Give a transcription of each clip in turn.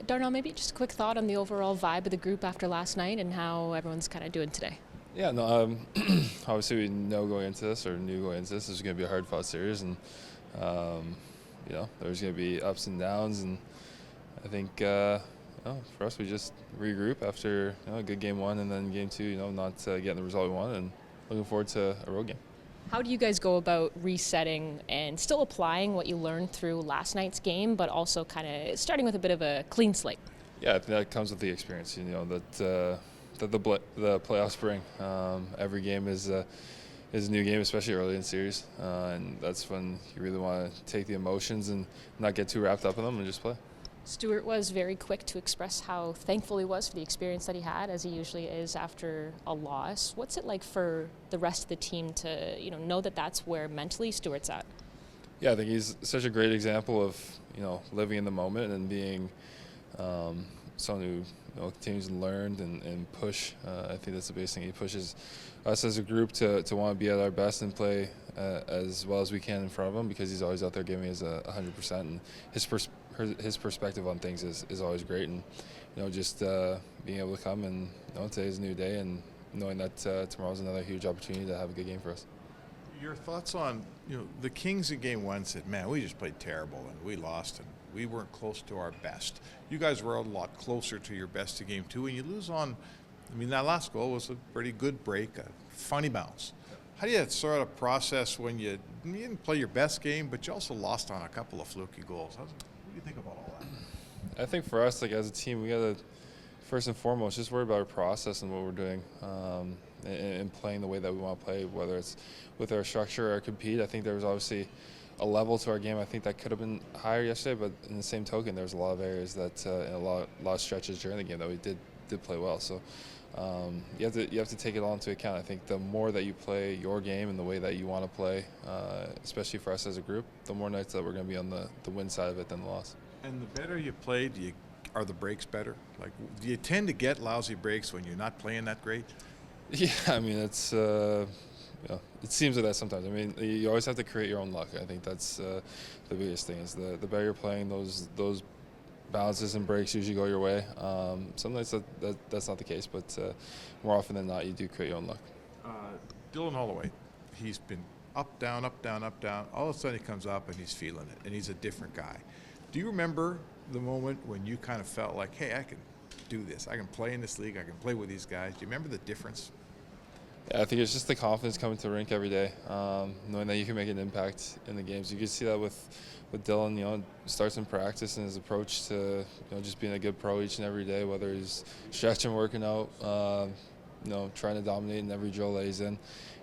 Darnell, maybe just a quick thought on the overall vibe of the group after last night and how everyone's kind of doing today. Yeah, no, obviously we know going into this, or knew going into this, is going to be a hard-fought series, and um, there's going to be ups and downs, and I think for us we just regroup after a good game one, and then game two, not getting the result we wanted, and looking forward to a road game. How do you guys go about resetting and still applying what you learned through last night's game, but also kind of starting with a bit of a clean slate? Yeah, I think that comes with the experience, that the playoffs bring. Every game is a new game, especially early in the series, and that's when you really want to take the emotions and not get too wrapped up in them and just play. Stuart was very quick to express how thankful he was for the experience that he had, as he usually is after a loss. What's it like for the rest of the team to know that that's where mentally Stuart's at? Yeah, I think he's such a great example of living in the moment and being someone who continues to learn and push. I think that's the biggest thing. He pushes us as a group to want to be at our best and play as well as we can in front of him, because he's always out there giving us 100%, and his perspective on things is always great. And just being able to come and today's a new day, and knowing that tomorrow's another huge opportunity to have a good game for us. Your thoughts on the Kings in game one said, man, we just played terrible and we lost and we weren't close to our best. You guys were a lot closer to your best in game two, and you lose on, that last goal was a pretty good break, a funny bounce. How do you sort of process when you didn't play your best game, but you also lost on a couple of fluky goals? What do you think about all that? I think for us, as a team, we got to first and foremost just worry about our process and what we're doing, and playing the way that we want to play, whether it's with our structure or compete. I think there was obviously a level to our game I think that could have been higher yesterday, but in the same token, there was a lot of areas that in a lot of stretches during the game that we did play well. So you have to take it all into account. I think the more that you play your game and the way that you want to play, especially for us as a group, the more nights that we're going to be on the win side of it than the loss. And the better you play, are the breaks better? Like, do you tend to get lousy breaks when you're not playing that great? Yeah, it's it seems like that sometimes. You always have to create your own luck. I think that's the biggest thing, is the better you're playing, those bounces and breaks usually go your way. Sometimes that's not the case, but more often than not, you do create your own luck. Dylan Holloway, he's been up, down, up, down, up, down. All of a sudden he comes up and he's feeling it, and he's a different guy. Do you remember the moment when you kind of felt like, hey, I can do this. I can play in this league. I can play with these guys. Do you remember the difference? Yeah, I think it's just the confidence coming to the rink every day, knowing that you can make an impact in the games. You can see that with Dylan. Starts in practice and his approach to just being a good pro each and every day, whether he's stretching, working out, trying to dominate in every drill that he's in,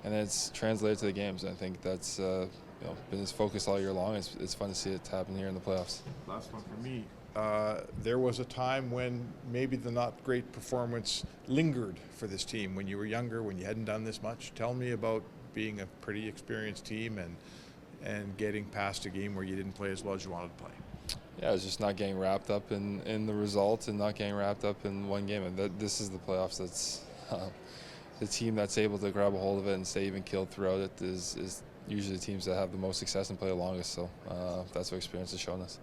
and then it's translated to the games. And I think that's been his focus all year long. It's fun to see it happen here in the playoffs. Last one for me. There was a time when maybe the not great performance lingered for this team when you were younger, when you hadn't done this much. Tell me about being a pretty experienced team and getting past a game where you didn't play as well as you wanted to play. Yeah, it's just not getting wrapped up in the results and not getting wrapped up in one game. And this is the playoffs. That's the team that's able to grab a hold of it and stay even keeled throughout it is usually the teams that have the most success and play the longest. So that's what experience has shown us.